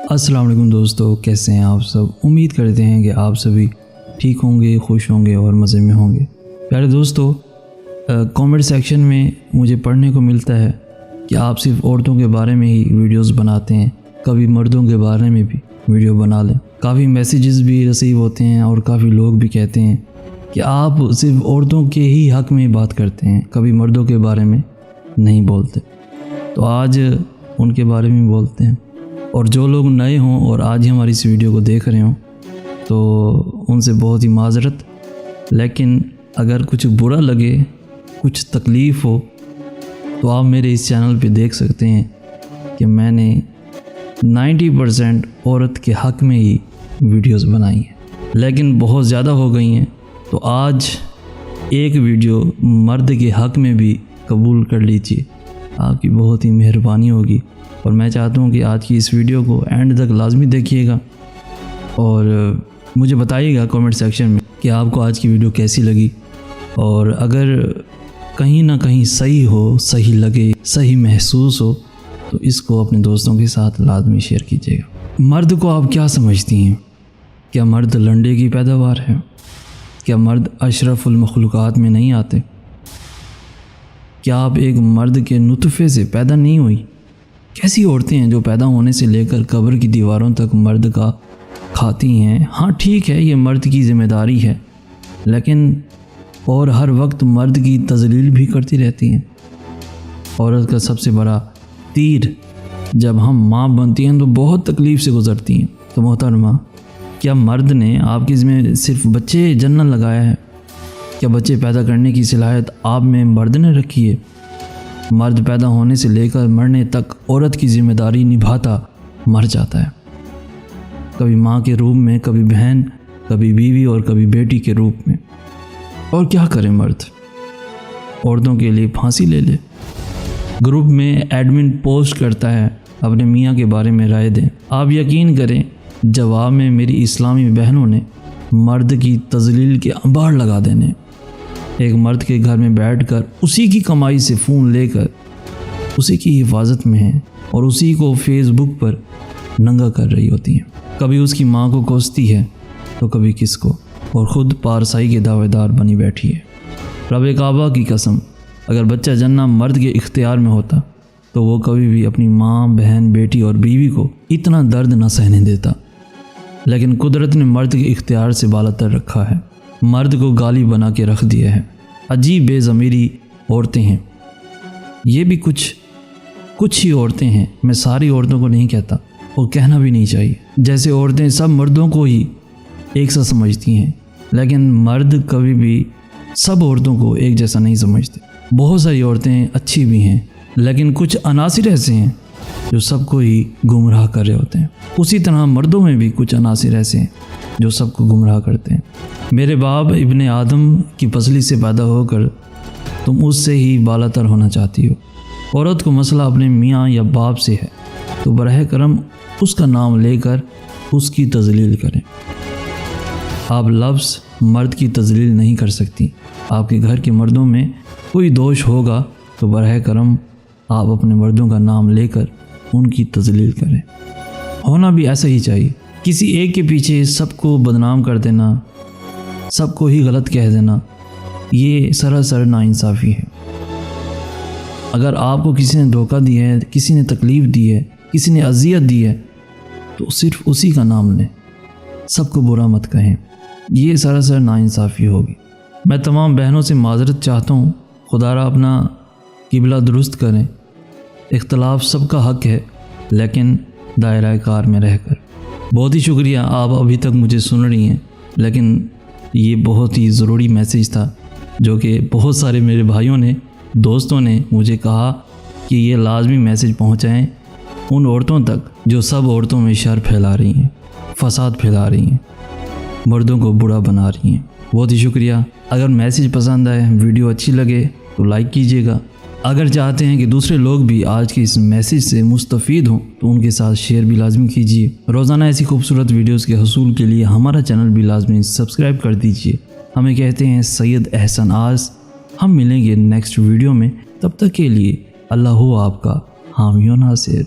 السلام علیکم دوستو، کیسے ہیں آپ سب؟ امید کرتے ہیں کہ آپ سبھی ٹھیک ہوں گے، خوش ہوں گے اور مزے میں ہوں گے۔ پیارے دوستو، کامنٹ سیکشن میں مجھے پڑھنے کو ملتا ہے کہ آپ صرف عورتوں کے بارے میں ہی ویڈیوز بناتے ہیں، کبھی مردوں کے بارے میں بھی ویڈیو بنا لیں۔ کافی میسیجز بھی ریسیو ہوتے ہیں اور کافی لوگ بھی کہتے ہیں کہ آپ صرف عورتوں کے ہی حق میں بات کرتے ہیں، کبھی مردوں کے بارے میں نہیں بولتے۔ تو آج ان کے بارے میں بولتے ہیں، اور جو لوگ نئے ہوں اور آج ہی ہماری اس ویڈیو کو دیکھ رہے ہوں تو ان سے بہت ہی معذرت، لیکن اگر کچھ برا لگے، کچھ تکلیف ہو تو آپ میرے اس چینل پہ دیکھ سکتے ہیں کہ میں نے 90% عورت کے حق میں ہی ویڈیوز بنائی ہیں، لیکن بہت زیادہ ہو گئی ہیں، تو آج ایک ویڈیو مرد کے حق میں بھی قبول کر لیجیے، آپ کی بہت ہی مہربانی ہوگی۔ اور میں چاہتا ہوں کہ آج کی اس ویڈیو کو اینڈ تک لازمی دیکھیے گا اور مجھے بتائیے گا کامنٹ سیکشن میں کہ آپ کو آج کی ویڈیو کیسی لگی، اور اگر کہیں نہ کہیں صحیح ہو، صحیح لگے، صحیح محسوس ہو تو اس کو اپنے دوستوں کے ساتھ لازمی شیئر کیجیے گا۔ مرد کو آپ کیا سمجھتی ہیں؟ کیا مرد لنڈے کی پیداوار ہے؟ کیا مرد اشرف المخلوقات میں نہیں آتے؟ کیا آپ ایک مرد کے نطفے سے پیدا نہیں ہوئی؟ کیسی عورتیں ہیں جو پیدا ہونے سے لے کر قبر کی دیواروں تک مرد کا کھاتی ہیں؟ ہاں ٹھیک ہے، یہ مرد کی ذمہ داری ہے، لیکن اور ہر وقت مرد کی تذلیل بھی کرتی رہتی ہیں۔ عورت کا سب سے بڑا تیر جب ہم ماں بنتی ہیں تو بہت تکلیف سے گزرتی ہیں۔ تو محترمہ، کیا مرد نے آپ کی ذمہ صرف بچے جنم لگایا ہے؟ کیا بچے پیدا کرنے کی صلاحیت آپ میں مرد نے رکھی ہے؟ مرد پیدا ہونے سے لے کر مرنے تک عورت کی ذمہ داری نبھاتا مر جاتا ہے، کبھی ماں کے روپ میں، کبھی بہن، کبھی بیوی اور کبھی بیٹی کے روپ میں۔ اور کیا کرے مرد؟ عورتوں کے لیے پھانسی لے لے، گروپ میں ایڈمن پوسٹ کرتا ہے اپنے میاں کے بارے میں رائے دیں۔ آپ یقین کریں، جواب میں میری اسلامی بہنوں نے مرد کی تذلیل کے انبار لگا دینے، ایک مرد کے گھر میں بیٹھ کر اسی کی کمائی سے فون لے کر اسی کی حفاظت میں ہیں اور اسی کو فیس بک پر ننگا کر رہی ہوتی ہیں۔ کبھی اس کی ماں کو کوستی ہے تو کبھی کس کو، اور خود پارسائی کے دعوے دار بنی بیٹھی ہے۔ رب کعبہ کی قسم، اگر بچہ جننا مرد کے اختیار میں ہوتا تو وہ کبھی بھی اپنی ماں، بہن، بیٹی اور بیوی کو اتنا درد نہ سہنے دیتا، لیکن قدرت نے مرد کے اختیار سے بالاتر رکھا ہے، مرد کو گالی بنا کے رکھ دیا ہے۔ عجیب بے ضمیری عورتیں ہیں یہ بھی، کچھ ہی عورتیں ہیں، میں ساری عورتوں کو نہیں کہتا اور کہنا بھی نہیں چاہیے۔ جیسے عورتیں سب مردوں کو ہی ایک سا سمجھتی ہیں، لیکن مرد کبھی بھی سب عورتوں کو ایک جیسا نہیں سمجھتے۔ بہت ساری عورتیں اچھی بھی ہیں، لیکن کچھ عناصر ایسے ہیں جو سب کو ہی گمراہ کر رہے ہوتے ہیں۔ اسی طرح مردوں میں بھی کچھ عناصر ایسے ہیں جو سب کو گمراہ کرتے ہیں۔ میرے باپ ابن آدم کی پسلی سے پیدا ہو کر تم اس سے ہی بالاتر ہونا چاہتی ہو۔ عورت کو مسئلہ اپنے میاں یا باپ سے ہے تو براہ کرم اس کا نام لے کر اس کی تذلیل کریں۔ آپ لفظ مرد کی تذلیل نہیں کر سکتی۔ آپ کے گھر کے مردوں میں کوئی دوش ہوگا تو براہ کرم آپ اپنے مردوں کا نام لے کر ان کی تذلیل کریں۔ ہونا بھی ایسا ہی چاہیے۔ کسی ایک کے پیچھے سب کو بدنام کر دینا، سب کو ہی غلط کہہ دینا، یہ سراسر ناانصافی ہے۔ اگر آپ کو کسی نے دھوکہ دیا ہے، کسی نے تکلیف دی ہے، کسی نے اذیت دی ہے تو صرف اسی کا نام لیں، سب کو برا مت کہیں، یہ سراسر ناانصافی ہوگی۔ میں تمام بہنوں سے معذرت چاہتا ہوں، خدا را اپنا قبلہ درست کریں۔ اختلاف سب کا حق ہے، لیکن دائرہ کار میں رہ کر۔ بہت ہی شکریہ، آپ ابھی تک مجھے سن رہی ہیں، لیکن یہ بہت ہی ضروری میسیج تھا جو کہ بہت سارے میرے بھائیوں نے، دوستوں نے مجھے کہا کہ یہ لازمی میسیج پہنچائیں ان عورتوں تک جو سب عورتوں میں شر پھیلا رہی ہیں، فساد پھیلا رہی ہیں، مردوں کو برا بنا رہی ہیں۔ بہت ہی شکریہ۔ اگر میسیج پسند آئے، ویڈیو اچھی لگے تو لائک کیجیے گا۔ اگر چاہتے ہیں کہ دوسرے لوگ بھی آج کے اس میسیج سے مستفید ہوں تو ان کے ساتھ شیئر بھی لازمی کیجیے۔ روزانہ ایسی خوبصورت ویڈیوز کے حصول کے لیے ہمارا چینل بھی لازمی سبسکرائب کر دیجیے۔ ہمیں کہتے ہیں سید احسن آز۔ ہم ملیں گے نیکسٹ ویڈیو میں، تب تک کے لیے اللہ ہو آپ کا حامی و ناصر۔